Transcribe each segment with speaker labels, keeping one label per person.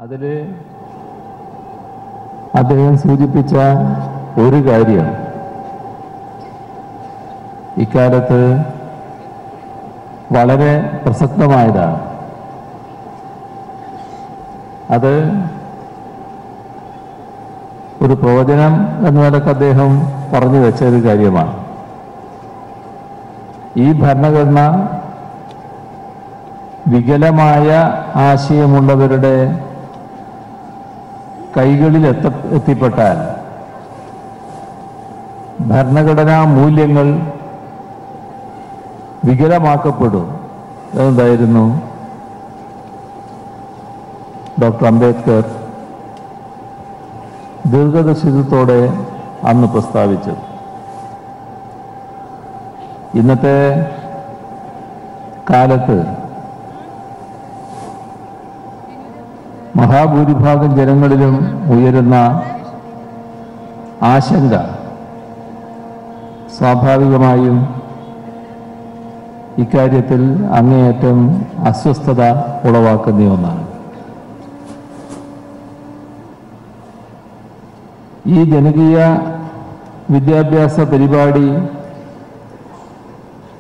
Speaker 1: അതിൽ അദ്ദേഹം സൂചിപ്പിച്ച ഒരു കാര്യം ഇക്കാലത്ത് വളരെ പ്രസക്തമായതാണ്. അത് ഒരു പ്രവചനം എന്ന നിലക്ക് അദ്ദേഹം പറഞ്ഞു വെച്ച ഒരു കാര്യമാണ്. ഈ ഭരണഘടന വികലമായ ആശയമുള്ളവരുടെ കൈകളിൽ എത്തിപ്പെട്ടാൽ ഭരണഘടനാ മൂല്യങ്ങൾ വികലമാക്കപ്പെടും എന്നതായിരുന്നു ഡോക്ടർ അംബേദ്കർ ദീർഘദർശിത്വത്തോടെ അന്ന് പ്രസ്താവിച്ചത്. ഇന്നത്തെ കാലത്ത് മഹാഭൂരിഭാഗം ജനങ്ങളിലും ഉയരുന്ന ആശങ്ക സ്വാഭാവികമായും ഇക്കാര്യത്തിൽ അങ്ങേയറ്റം അസ്വസ്ഥത ഉളവാക്കുന്ന ഒന്നാണ്. ഈ ജനകീയ വിദ്യാഭ്യാസ പരിപാടി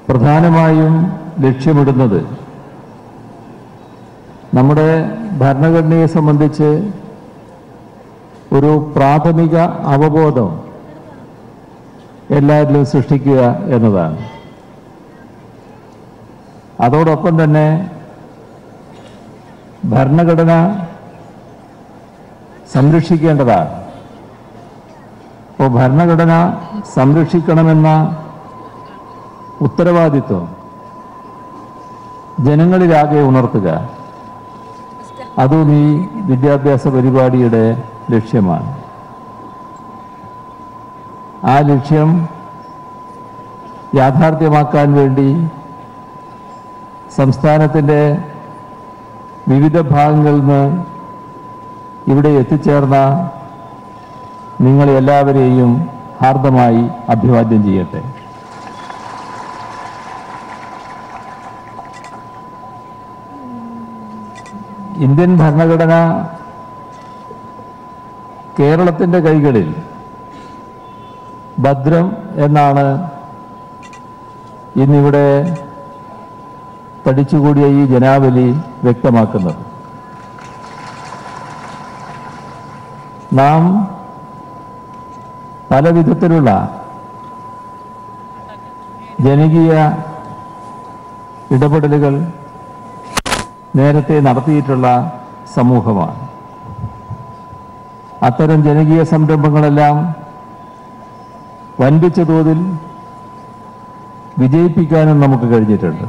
Speaker 1: പ്രധാനമായും ലക്ഷ്യമിടുന്നത് നമ്മുടെ ഭരണഘടനയെ സംബന്ധിച്ച് ഒരു പ്രാഥമിക അവബോധം എല്ലാവരിലും സൃഷ്ടിക്കുക എന്നതാണ്. അതോടൊപ്പം തന്നെ ഭരണഘടന സംരക്ഷിക്കേണ്ടതാണ്. അപ്പോൾ ഭരണഘടന സംരക്ഷിക്കണമെന്ന ഉത്തരവാദിത്വം ജനങ്ങളിലാകെ ഉണർത്തുക, അതും ഈ വിദ്യാഭ്യാസ പരിപാടിയുടെ ലക്ഷ്യമാണ്. ആ ലക്ഷ്യം യാഥാർത്ഥ്യമാക്കാൻ വേണ്ടി സംസ്ഥാനത്തിൻ്റെ വിവിധ ഭാഗങ്ങളിൽ നിന്ന് ഇവിടെ എത്തിച്ചേർന്ന നിങ്ങളെല്ലാവരെയും ഹാർദമായി അഭിവാദ്യം ചെയ്യട്ടെ. ഇന്ത്യൻ ഭരണഘടന കേരളത്തിൻ്റെ കൈകളിൽ ഭദ്രം എന്നാണ് ഇന്നിവിടെ തടിച്ചുകൂടിയ ഈ ജനാവലി വ്യക്തമാക്കുന്നത്. നാം പല വിധത്തിലുള്ള ജനകീയ ഇടപെടലുകൾ നേരത്തെ നടത്തിയിട്ടുള്ള സമൂഹമാണ്. അത്തരം ജനകീയ സംരംഭങ്ങളെല്ലാം വൻപിച്ച തോതിൽ വിജയിപ്പിക്കാനും നമുക്ക് കഴിഞ്ഞിട്ടുണ്ട്.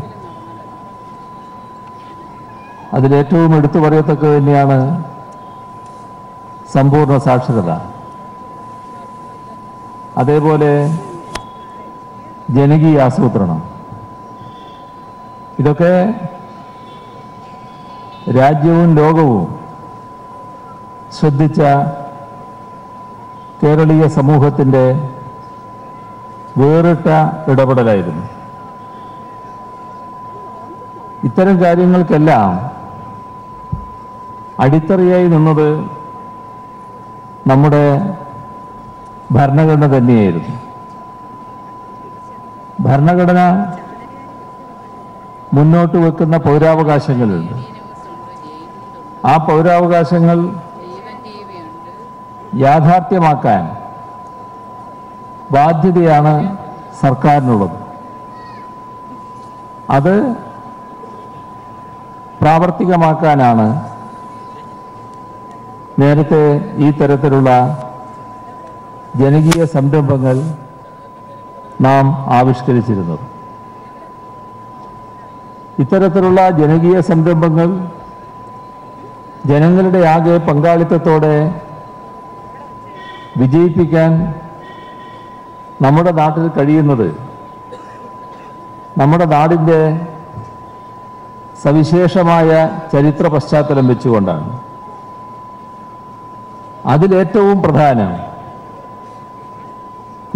Speaker 1: അതിലേറ്റവും എടുത്തു പറയത്തക്ക തന്നെയാണ് സമ്പൂർണ്ണ സാക്ഷരത. അതേപോലെ ജനകീയ ആസൂത്രണം. ഇതൊക്കെ രാജ്യവും ലോകവും ശ്രദ്ധിച്ച കേരളീയ സമൂഹത്തിൻ്റെ വേറിട്ട ഇടപെടലായിരുന്നു. ഇത്തരം കാര്യങ്ങൾക്കെല്ലാം അടിത്തറയായി നിന്നത് നമ്മുടെ ഭരണഘടന തന്നെയായിരുന്നു. ഭരണഘടന മുന്നോട്ട് വെക്കുന്ന പൗരാവകാശങ്ങളുണ്ട്. ആ പൗരാവകാശങ്ങൾ യാഥാർത്ഥ്യമാക്കാൻ ബാധ്യതയാണ് സർക്കാരിനുള്ളത്. അത് പ്രാവർത്തികമാക്കാനാണ് നേരത്തെ ഈ തരത്തിലുള്ള ജനകീയ സംരംഭങ്ങൾ നാം ആവിഷ്കരിച്ചിരുന്നത്. ഇത്തരത്തിലുള്ള ജനകീയ സംരംഭങ്ങൾ ജനങ്ങളുടെ ആകെ പങ്കാളിത്തത്തോടെ വിജയിപ്പിക്കാൻ നമ്മുടെ നാട്ടിൽ കഴിയുന്നത് നമ്മുടെ നാടിൻ്റെ സവിശേഷമായ ചരിത്ര പശ്ചാത്തലം വെച്ചുകൊണ്ടാണ്. അതിലേറ്റവും പ്രധാനം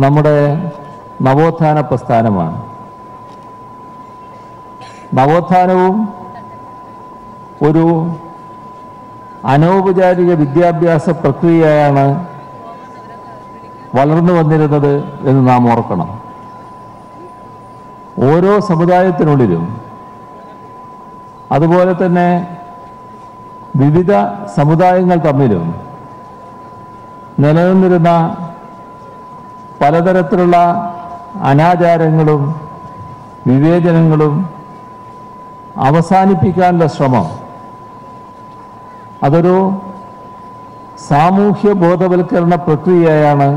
Speaker 1: നമ്മുടെ നവോത്ഥാന പ്രസ്ഥാനമാണ്. നവോത്ഥാനവും ഒരു അനൗപചാരിക വിദ്യാഭ്യാസ പ്രക്രിയയാണ് വളർന്നു വന്നിരുന്നത് എന്ന് നാം ഓർക്കണം. ഓരോ സമുദായത്തിനുള്ളിലും അതുപോലെ തന്നെ വിവിധ സമുദായങ്ങൾ തമ്മിലും നിലനിന്നിരുന്ന പലതരത്തിലുള്ള അനാചാരങ്ങളും വിവേചനങ്ങളും അവസാനിപ്പിക്കാനുള്ള ശ്രമം അതൊരു സാമൂഹ്യ ബോധവൽക്കരണ പ്രക്രിയയാണ്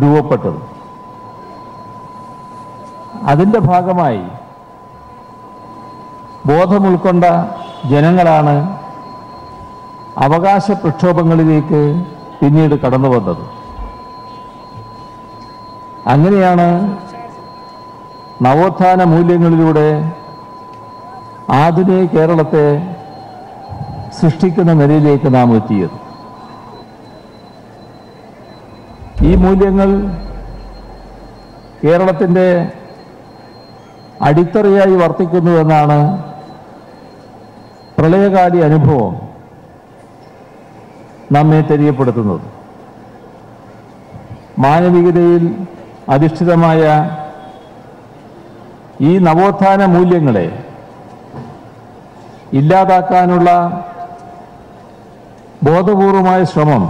Speaker 1: രൂപപ്പെട്ടത്. അതിൻ്റെ ഭാഗമായി ബോധമുൾക്കൊണ്ട ജനങ്ങളാണ് അവകാശ പ്രക്ഷോഭങ്ങളിലേക്ക് പിന്നീട് കടന്നു വന്നത്. അങ്ങനെയാണ് നവോത്ഥാന മൂല്യങ്ങളിലൂടെ ആധുനിക കേരളത്തെ സൃഷ്ടിക്കുന്ന നിലയിലേക്ക് നാം എത്തിയത്. ഈ മൂല്യങ്ങൾ കേരളത്തിൻ്റെ അടിത്തറയായി വർത്തിക്കുന്നുവെന്നാണ് പ്രളയകാല അനുഭവം നമ്മെ തെரியപ്പെടുത്തുന്നത്. മാനവികതയിൽ അധിഷ്ഠിതമായ ഈ നവോത്ഥാന മൂല്യങ്ങളെ ഇല്ലാതാക്കാനുള്ള ബോധപൂർവമായ ശ്രമം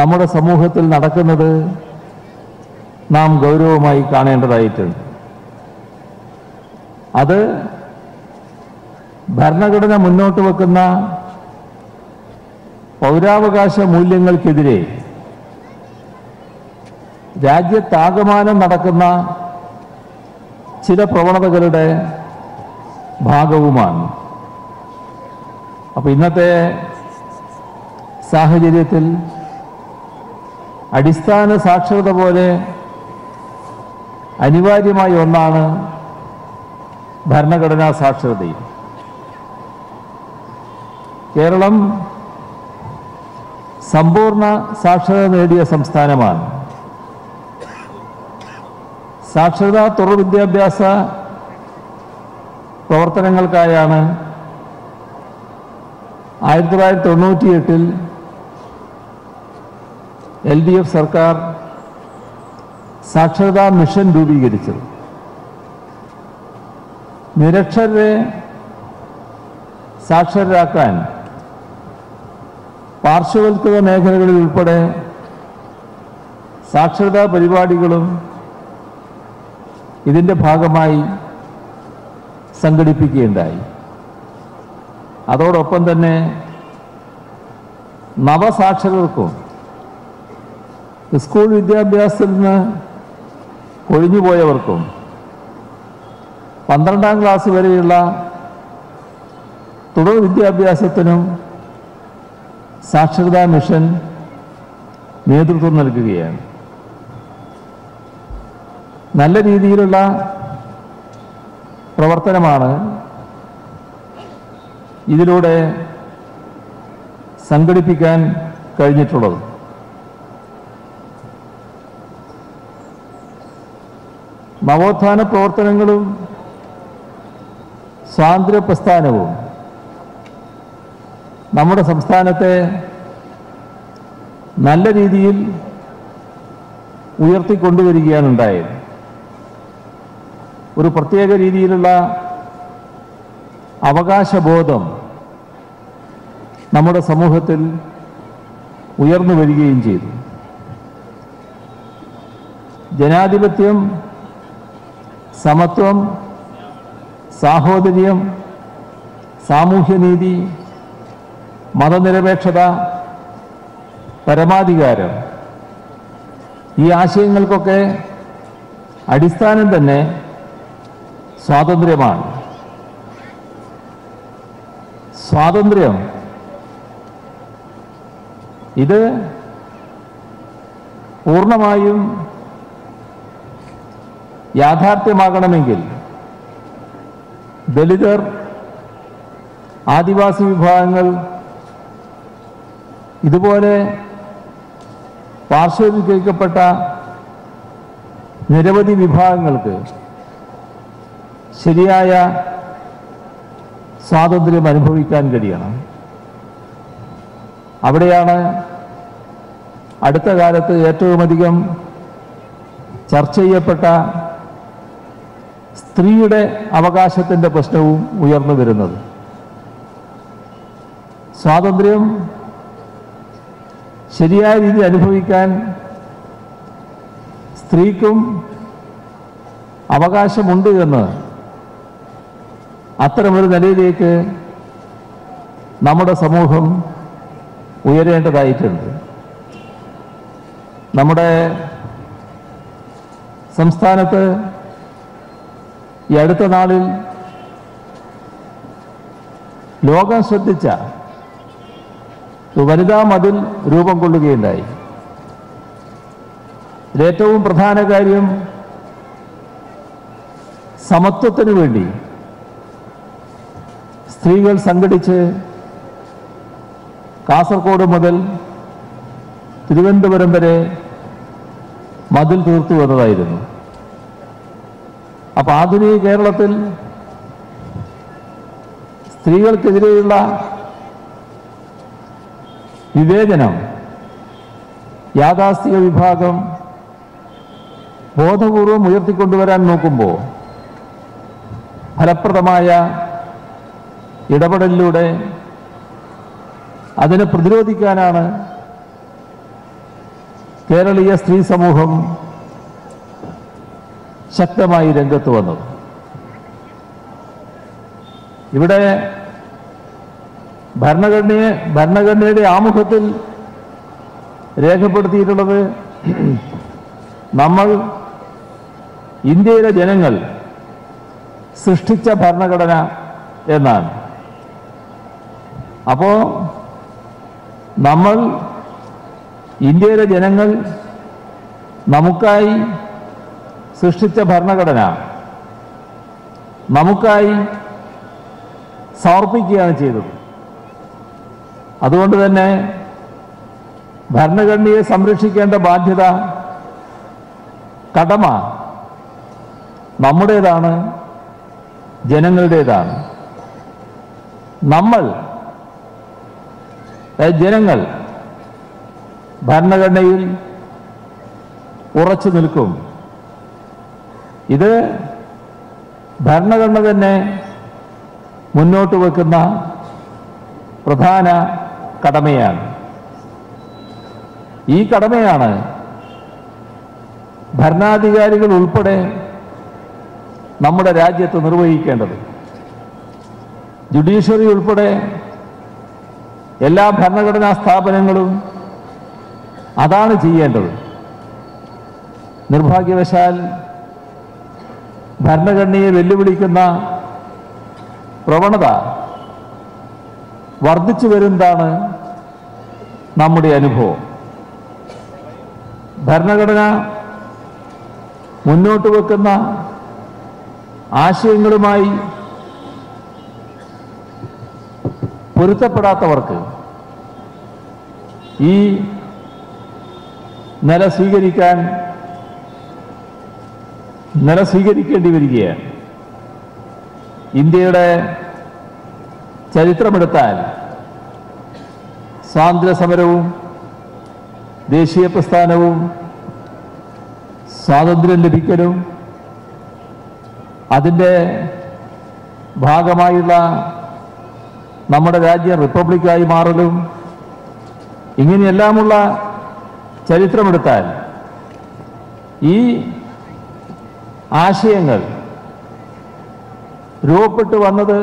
Speaker 1: നമ്മുടെ സമൂഹത്തിൽ നടക്കുന്നത് നാം ഗൗരവമായി കാണേണ്ടതായിട്ടുണ്ട്. അത് ഭരണഘടന മുന്നോട്ട് വെക്കുന്ന പൗരാവകാശ മൂല്യങ്ങൾക്കെതിരെ രാജ്യത്താകമാനം നടക്കുന്ന ചില പ്രവണതകളുടെ ഭാഗവുമാണ്. അപ്പോൾ ഇന്നത്തെ സാഹചര്യത്തിൽ അടിസ്ഥാന സാക്ഷരത പോലെ അനിവാര്യമായ ഒന്നാണ് ഭരണഘടനാ സാക്ഷരതയും. കേരളം സമ്പൂർണ്ണ സാക്ഷരത നേടിയ സംസ്ഥാനമാണ്. സാക്ഷരതാ തുടർ വിദ്യാഭ്യാസ പ്രവർത്തനങ്ങൾക്കായാണ് 1998 LDF സർക്കാർ സാക്ഷരതാ മിഷൻ രൂപീകരിച്ചത്. നിരക്ഷരരെ സാക്ഷരരാക്കാൻ പാർശ്വവൽക്കൃത മേഖലകളിൽ ഉൾപ്പെടെ സാക്ഷരതാ പരിപാടികളും ഇതിൻ്റെ ഭാഗമായി സംഘടിപ്പിക്കുകയുണ്ടായി. അതോടൊപ്പം തന്നെ നവസാക്ഷരർക്കും സ്കൂൾ വിദ്യാഭ്യാസത്തിൽ നിന്ന് ഒഴിഞ്ഞുപോയവർക്കും 12ാം ക്ലാസ് വരെയുള്ള തുടർ വിദ്യാഭ്യാസത്തിനും സാക്ഷരതാ മിഷൻ നേതൃത്വം നൽകുകയാണ്. നല്ല രീതിയിലുള്ള പ്രവർത്തനമാണ് ഇതിലൂടെ സംഘടിപ്പിക്കാൻ കഴിഞ്ഞിട്ടുള്ളത്. നവോത്ഥാന പ്രവർത്തനങ്ങളും സ്വാതന്ത്ര്യ പ്രസ്ഥാനവും നമ്മുടെ സംസ്ഥാനത്തെ നല്ല രീതിയിൽ ഉയർത്തിക്കൊണ്ടുവരികയാണ് ഉണ്ടായത്. ഒരു പ്രത്യേക രീതിയിലുള്ള അവകാശബോധം നമ്മുടെ സമൂഹത്തിൽ ഉയർന്നു വരികയും ചെയ്തു. ജനാധിപത്യം, സമത്വം, സാഹോദര്യം, സാമൂഹ്യനീതി, മതനിരപേക്ഷത, പരമാധികാരം ഈ ആശയങ്ങൾക്കൊക്കെ അടിസ്ഥാനം തന്നെ സ്വാതന്ത്ര്യമാണ്. സ്വാതന്ത്ര്യം ഇത് പൂർണ്ണമായും യാഥാർത്ഥ്യമാകണമെങ്കിൽ ദലിതർ, ആദിവാസി വിഭാഗങ്ങൾ ഇതുപോലെ പാർശ്വവൽക്കരിക്കപ്പെട്ട നിരവധി വിഭാഗങ്ങൾക്ക് ശരിയായ സ്വാതന്ത്ര്യം അനുഭവിക്കാൻ കഴിയണം. അവിടെയാണ് അടുത്ത കാലത്ത് ഏറ്റവുമധികം ചർച്ച ചെയ്യപ്പെട്ട സ്ത്രീയുടെ അവകാശത്തിൻ്റെ പ്രശ്നവും ഉയർന്നു വരുന്നത്. സ്വാതന്ത്ര്യം ശരിയായ രീതിയിൽ അനുഭവിക്കാൻ സ്ത്രീക്കും അവകാശമുണ്ട് എന്ന് അത്തരമൊരു നിലയിലേക്ക് നമ്മുടെ സമൂഹം ഉയരേണ്ടതായിട്ടുണ്ട്. നമ്മുടെ സംസ്ഥാനത്ത് ഈ അടുത്ത നാളിൽ ലോകം ശ്രദ്ധിച്ച വനിതാ മതിൽ രൂപം കൊള്ളുകയുണ്ടായി. ഇതിലേറ്റവും പ്രധാന കാര്യം സമത്വത്തിനു വേണ്ടി സ്ത്രീകൾ സംഘടിച്ച് കാസർഗോഡ് മുതൽ തിരുവനന്തപുരം വരെ മതിൽ തീർത്തു എന്നതായിരുന്നു. അപ്പോൾ ആധുനിക കേരളത്തിൽ സ്ത്രീകൾക്കെതിരെയുള്ള വിവേചനം യാഥാസ്ഥിക വിഭാഗം ബോധപൂർവം ഉയർത്തിക്കൊണ്ടുവരാൻ നോക്കുമ്പോൾ ഫലപ്രദമായ ഇടപെടലിലൂടെ അതിനെ പ്രതിരോധിക്കാനാണ് കേരളീയ സ്ത്രീ സമൂഹം ശക്തമായി രംഗത്ത് വന്നത്. ഇവിടെ ഭരണഘടനയുടെ ആമുഖത്തിൽ രേഖപ്പെടുത്തിയിട്ടുള്ളത് നമ്മൾ ഇന്ത്യയിലെ ജനങ്ങൾ സൃഷ്ടിച്ച ഭരണഘടന എന്നാണ്. അപ്പോൾ നമ്മൾ ഇന്ത്യയിലെ ജനങ്ങൾ നമുക്കായി സൃഷ്ടിച്ച ഭരണഘടന നമുക്കായി സമർപ്പിക്കുകയാണ് ചെയ്തത്. അതുകൊണ്ട് തന്നെ ഭരണഘടനയെ സംരക്ഷിക്കേണ്ട ബാധ്യത, കടമ നമ്മുടേതാണ്, ജനങ്ങളുടേതാണ്. നമ്മൾ ജനങ്ങൾ ഭരണഘടനയിൽ ഉറച്ചു നിൽക്കും. ഇത് ഭരണഘടന തന്നെ മുന്നോട്ട് വെക്കുന്ന പ്രധാന കടമയാണ്. ഈ കടമയാണ് ഭരണാധികാരികൾ ഉൾപ്പെടെ നമ്മുടെ രാജ്യത്ത് നിർവഹിക്കേണ്ടത്. ജുഡീഷ്യറി ഉൾപ്പെടെ എല്ലാ ഭരണഘടനാ സ്ഥാപനങ്ങളും അതാണ് ചെയ്യേണ്ടത്. നിർഭാഗ്യവശാൽ ഭരണഘടനയെ വെല്ലുവിളിക്കുന്ന പ്രവണത വർദ്ധിച്ചു വരുന്നതാണ് നമ്മുടെ അനുഭവം. ഭരണഘടന മുന്നോട്ട് വെക്കുന്ന ആശയങ്ങളുമായി പൊരുത്തപ്പെടാത്തവർക്ക് ഈ നില സ്വീകരിക്കേണ്ടി വരികയാണ്. ഇന്ത്യയുടെ ചരിത്രമെടുത്താൽ സ്വാതന്ത്ര്യ സമരവും ദേശീയ പ്രസ്ഥാനവും സ്വാതന്ത്ര്യം ലഭിക്കലും അതിൻ്റെ ഭാഗമായുള്ള നമ്മുടെ രാജ്യം റിപ്പബ്ലിക്കായി മാറലും ഇങ്ങനെയെല്ലാമുള്ള ചരിത്രമെടുത്താൽ ഈ ആശയങ്ങൾ രൂപപ്പെട്ടു വന്നത്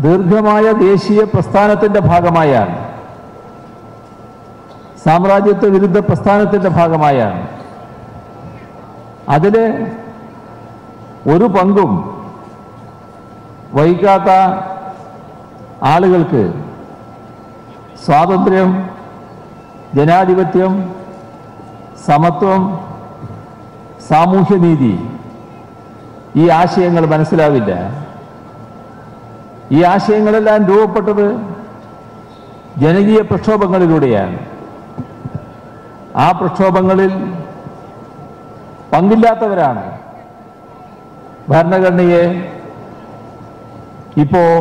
Speaker 1: ദീർഘമായ ദേശീയ പ്രസ്ഥാനത്തിൻ്റെ ഭാഗമായാണ്, സാമ്രാജ്യത്വ വിരുദ്ധ പ്രസ്ഥാനത്തിൻ്റെ ഭാഗമായാണ്. അതിൽ ഒരു പങ്കും വഹിക്കാത്ത ആളുകൾക്ക് സ്വാതന്ത്ര്യം, ജനാധിപത്യം, സമത്വം, സാമൂഹ്യനീതി ഈ ആശയങ്ങൾ മനസ്സിലാവില്ല. ഈ ആശയങ്ങളെല്ലാം രൂപപ്പെട്ടത് ജനകീയ പ്രക്ഷോഭങ്ങളിലൂടെയാണ്. ആ പ്രക്ഷോഭങ്ങളിൽ പങ്കില്ലാത്തവരാണ് ഭരണഘടനയെ ഇപ്പോൾ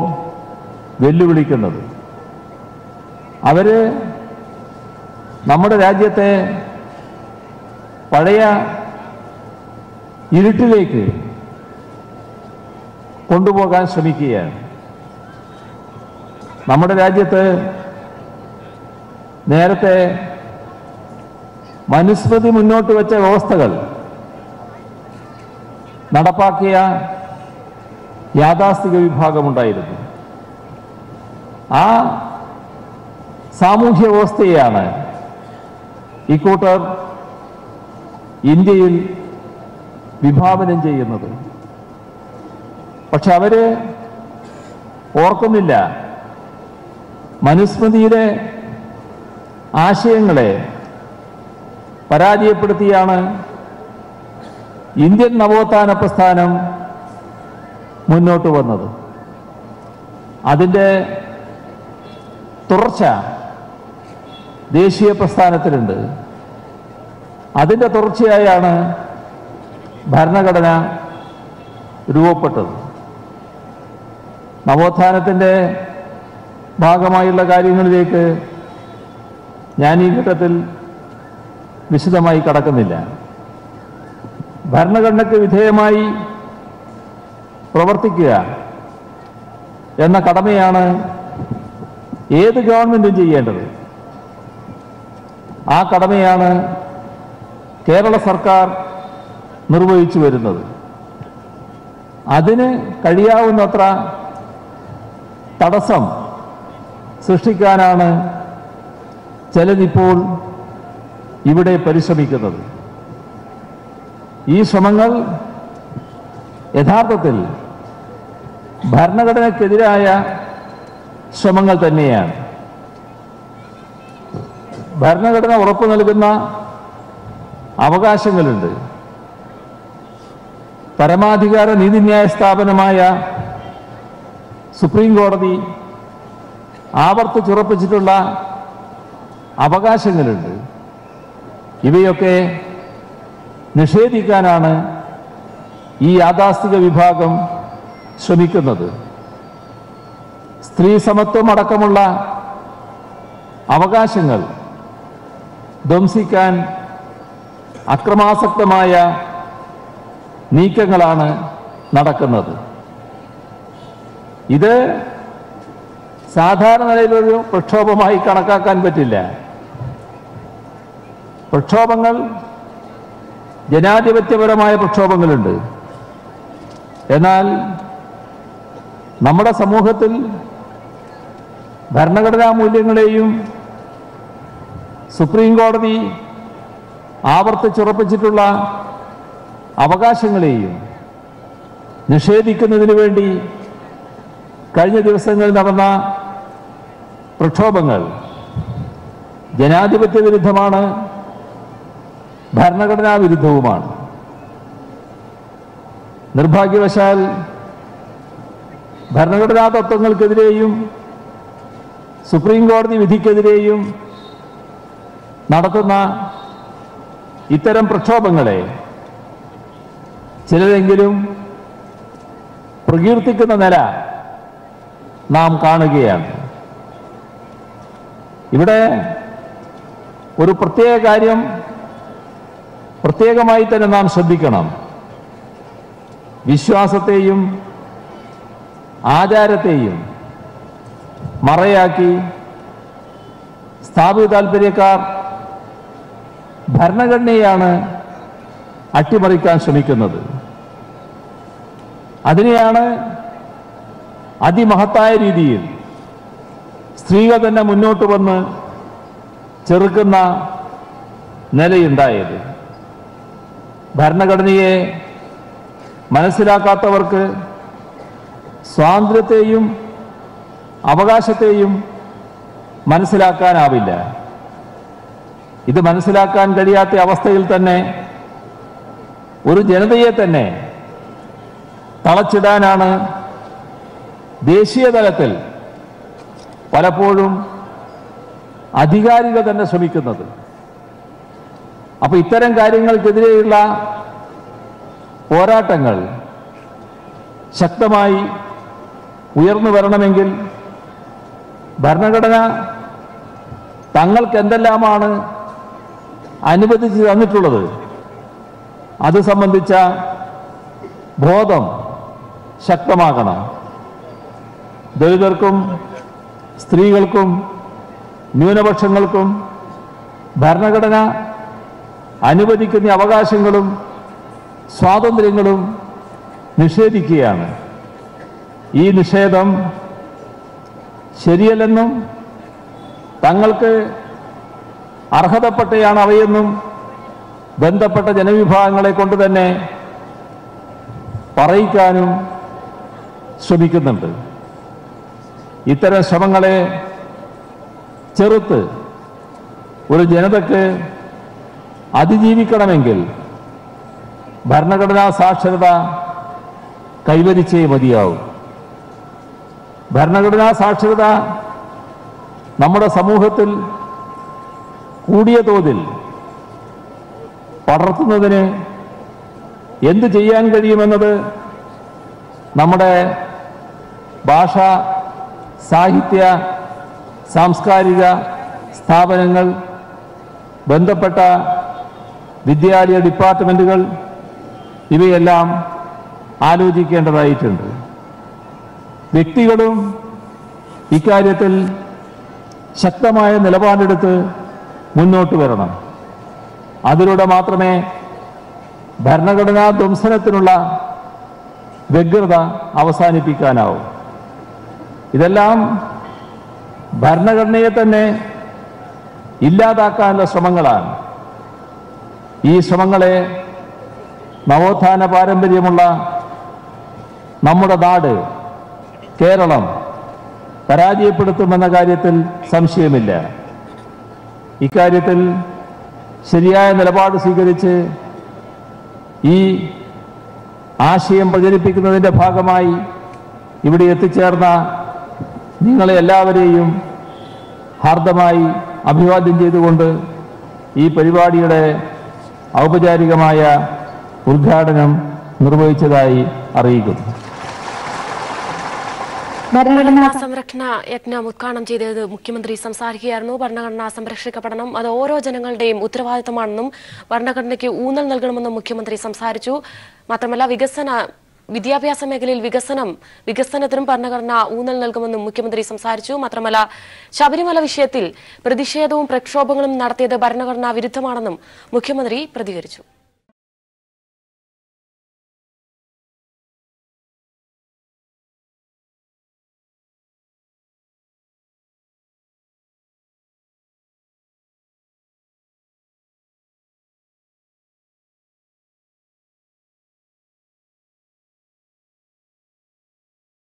Speaker 1: വെല്ലുവിളിക്കുന്നത്. അവര് നമ്മുടെ രാജ്യത്തെ പഴയ ഇരുട്ടിലേക്ക് കൊണ്ടുപോകാൻ ശ്രമിക്കുകയാണ്. നമ്മുടെ രാജ്യത്ത് നേരത്തെ മനുസ്മൃതി മുന്നോട്ട് വെച്ച വ്യവസ്ഥകൾ നടപ്പാക്കിയ യാഥാസ്ഥിക വിഭാഗമുണ്ടായിരുന്നു. ആ സാമൂഹ്യ വ്യവസ്ഥയെയാണ് ഇക്കൂട്ടർ ഇന്ത്യയിൽ വിഭാവനം ചെയ്യുന്നത്. പക്ഷെ അവര് ഓർക്കുന്നില്ല, മനുസ്മൃതിയിലെ ആശയങ്ങളെ പരാജയപ്പെടുത്തിയാണ് ഇന്ത്യൻ നവോത്ഥാന പ്രസ്ഥാനം മുന്നോട്ട് വന്നത്. അതിൻ്റെ തുടർച്ച ദേശീയ പ്രസ്ഥാനത്തിലുണ്ട്. അതിൻ്റെ തുടർച്ചയായാണ് ഭരണഘടന രൂപപ്പെട്ടത്. നവോത്ഥാനത്തിൻ്റെ ഭാഗമായുള്ള കാര്യങ്ങളിലേക്ക് ഞാൻ ഈ ഘട്ടത്തിൽ വിശദമായി കടക്കുന്നില്ല. ഭരണഘടനയ്ക്ക് വിധേയമായി പ്രവർത്തിക്കുക എന്ന കടമയാണ് ഏത് ഗവൺമെന്റും ചെയ്യേണ്ടത്. ആ കടമയാണ് കേരള സർക്കാർ നിർവഹിച്ചു വരുന്നത്. അതിന് കഴിയാവുന്നത്ര തടസ്സം സൃഷ്ടിക്കാനാണ് ചിലരിപ്പോൾ ഇവിടെ പരിശ്രമിക്കുന്നത്. ഈ ശ്രമങ്ങൾ യഥാർത്ഥത്തിൽ ഭരണഘടനയ്ക്കെതിരായ ശ്രമങ്ങൾ തന്നെയാണ്. ഭരണഘടന ഉറപ്പു നൽകുന്ന അവകാശങ്ങളുണ്ട്. പരമാധികാര നീതിന്യായ സ്ഥാപനമായ സുപ്രീം കോടതി ആവർത്തിച്ചുറപ്പിച്ചിട്ടുള്ള അവകാശങ്ങളുണ്ട്. ഇവയൊക്കെ നിഷേധിക്കാനാണ് ഈ യാഥാസ്ഥിക വിഭാഗം ശ്രമിക്കുന്നത്. സ്ത്രീ സമത്വം അടക്കമുള്ള അവകാശങ്ങൾ ധ്വംസിക്കാൻ അക്രമാസക്തമായ നീക്കങ്ങളാണ് നടക്കുന്നത്. ഇത് സാധാരണ നിലയിലൊരു പ്രക്ഷോഭമായി കണക്കാക്കാൻ പറ്റില്ല. പ്രക്ഷോഭങ്ങൾ, ജനാധിപത്യപരമായ പ്രക്ഷോഭങ്ങളുണ്ട്. എന്നാൽ നമ്മുടെ സമൂഹത്തിൽ ഭരണഘടനാ മൂല്യങ്ങളെയും സുപ്രീം കോടതി ആവർത്തിച്ചുറപ്പിച്ചിട്ടുള്ള അവകാശങ്ങളെയും നിഷേധിക്കുന്നതിന് വേണ്ടി കഴിഞ്ഞ ദിവസങ്ങളിൽ നടന്ന പ്രക്ഷോഭങ്ങൾ ജനാധിപത്യ വിരുദ്ധമാണ്, ഭരണഘടനാ വിരുദ്ധവുമാണ്. നിർഭാഗ്യവശാൽ ഭരണഘടനാ തത്വങ്ങൾക്കെതിരെയും സുപ്രീം കോടതി വിധിക്കെതിരെയും നടത്തുന്ന ഇത്തരം പ്രക്ഷോഭങ്ങളെ ചിലരെങ്കിലും പ്രകീർത്തിക്കുന്ന നില നാം കാണുകയാണ്. ഇവിടെ ഒരു പ്രത്യേക കാര്യം പ്രത്യേകമായി തന്നെ നാം ശ്രദ്ധിക്കണം. വിശ്വാസത്തെയും ആചാരത്തെയും മറയാക്കി സ്ഥാപിത താൽപര്യക്കാർ ഭരണഘടനയാണ് അട്ടിമറിക്കാൻ ശ്രമിക്കുന്നത്. അതിനെയാണ് അതിമഹത്തായ രീതിയിൽ സ്ത്രീകൾ തന്നെ മുന്നോട്ട് വന്ന് ചെറുക്കുന്ന നിലയുണ്ടായത്. ഭരണഘടനയെ മനസ്സിലാക്കാത്തവർക്ക് സ്വാതന്ത്ര്യത്തെയും അവകാശത്തെയും മനസ്സിലാക്കാനാവില്ല. ഇത് മനസ്സിലാക്കാൻ കഴിയാത്ത അവസ്ഥയിൽ തന്നെ ഒരു ജനതയെ തന്നെ തളച്ചിടാനാണ് ദേശീയ തലത്തിൽ പലപ്പോഴും അധികാരികൾ തന്നെ ശ്രമിക്കുന്നത്. അപ്പോൾ ഇത്തരം കാര്യങ്ങൾക്കെതിരെയുള്ള പോരാട്ടങ്ങൾ ശക്തമായി ഉയർന്നു വരണമെങ്കിൽ ഭരണഘടന തങ്ങൾക്ക് എന്തെല്ലാമാണ് അനുവദിച്ച് തന്നിട്ടുള്ളത് അത് സംബന്ധിച്ച ബോധം ശക്തമാകണം. ദളിതർക്കും സ്ത്രീകൾക്കും ന്യൂനപക്ഷങ്ങൾക്കും ഭരണഘടന അനുവദിക്കുന്ന അവകാശങ്ങളും സ്വാതന്ത്ര്യങ്ങളും നിഷേധിക്കുകയാണ്. ഈ നിഷേധം ശരിയല്ലെന്നും തങ്ങൾക്ക് അർഹതപ്പെട്ടയാണ് അവയെന്നും ബന്ധപ്പെട്ട ജനവിഭാഗങ്ങളെ കൊണ്ട് തന്നെ പറയിക്കാനും ശ്രമിക്കുന്നുണ്ട്. ഇത്തരം ശ്രമങ്ങളെ ചെറുത്ത് ഒരു ജനതയ്ക്ക് അതിജീവിക്കണമെങ്കിൽ ഭരണഘടനാ സാക്ഷരത കൈവരിച്ചേ മതിയാവും. ഭരണഘടനാ സാക്ഷരത നമ്മുടെ സമൂഹത്തിൽ കൂടിയ തോതിൽ പടർത്തുന്നതിന് എന്ത് ചെയ്യാൻ കഴിയുമെന്നത് നമ്മുടെ ഭാഷ, സാഹിത്യ, സാംസ്കാരിക സ്ഥാപനങ്ങൾ, ബന്ധപ്പെട്ട വിദ്യാലയ ഡിപ്പാർട്ട്മെൻറ്റുകൾ ഇവയെല്ലാം ആലോചിക്കേണ്ടതായിട്ടുണ്ട്. വ്യക്തികളും ഇക്കാര്യത്തിൽ ശക്തമായ നിലപാടെടുത്ത് മുന്നോട്ട് വരണം. അതിലൂടെ മാത്രമേ ഭരണഘടനാ ധ്വംസനത്തിനുള്ള വ്യഗ്രത അവസാനിപ്പിക്കാനാവും. ഇതെല്ലാം ഭരണഘടനയെ തന്നെ ഇല്ലാതാക്കാനുള്ള ശ്രമങ്ങളാണ്. ഈ ശ്രമങ്ങളെ നവോത്ഥാന പാരമ്പര്യമുള്ള നമ്മുടെ നാട് കേരളം പരാജയപ്പെടുത്തുമെന്ന കാര്യത്തിൽ സംശയമില്ല. ഇക്കാര്യത്തിൽ ശരിയായ നിലപാട് സ്വീകരിച്ച് ഈ ആശയം പ്രചരിപ്പിക്കുന്നതിൻ്റെ ഭാഗമായി ഇവിടെ എത്തിച്ചേർന്ന നിങ്ങളെ എല്ലാവരെയും ഹാർദമായി അഭിവാദ്യം ചെയ്തുകൊണ്ട് ഈ പരിപാടിയുടെ ഔപചാരികമായ ഉദ്ഘാടനം നിർവഹിച്ചതായി അറിയിക്കുന്നു.
Speaker 2: ഭരണഘടനാ സംരക്ഷണ യജ്ഞം ഉദ്ഘാടനം ചെയ്തത് മുഖ്യമന്ത്രി സംസാരിക്കുകയായിരുന്നു. ഭരണഘടന സംരക്ഷിക്കപ്പെടണം, അത് ഓരോ ജനങ്ങളുടെയും ഉത്തരവാദിത്തമാണെന്നും ഭരണഘടനയ്ക്ക് ഊന്നൽ നൽകണമെന്നും മുഖ്യമന്ത്രി സംസാരിച്ചു. മാത്രമല്ല വിദ്യാഭ്യാസ മേഖലയിൽ വികസനത്തിനും ഭരണഘടന ഊന്നൽ നൽകുമെന്നും മുഖ്യമന്ത്രി സംസാരിച്ചു. മാത്രമല്ല ശബരിമല വിഷയത്തിൽ പ്രതിഷേധവും പ്രക്ഷോഭങ്ങളും നടത്തിയത് ഭരണഘടനാ വിരുദ്ധമാണെന്നും മുഖ്യമന്ത്രി പ്രതികരിച്ചു.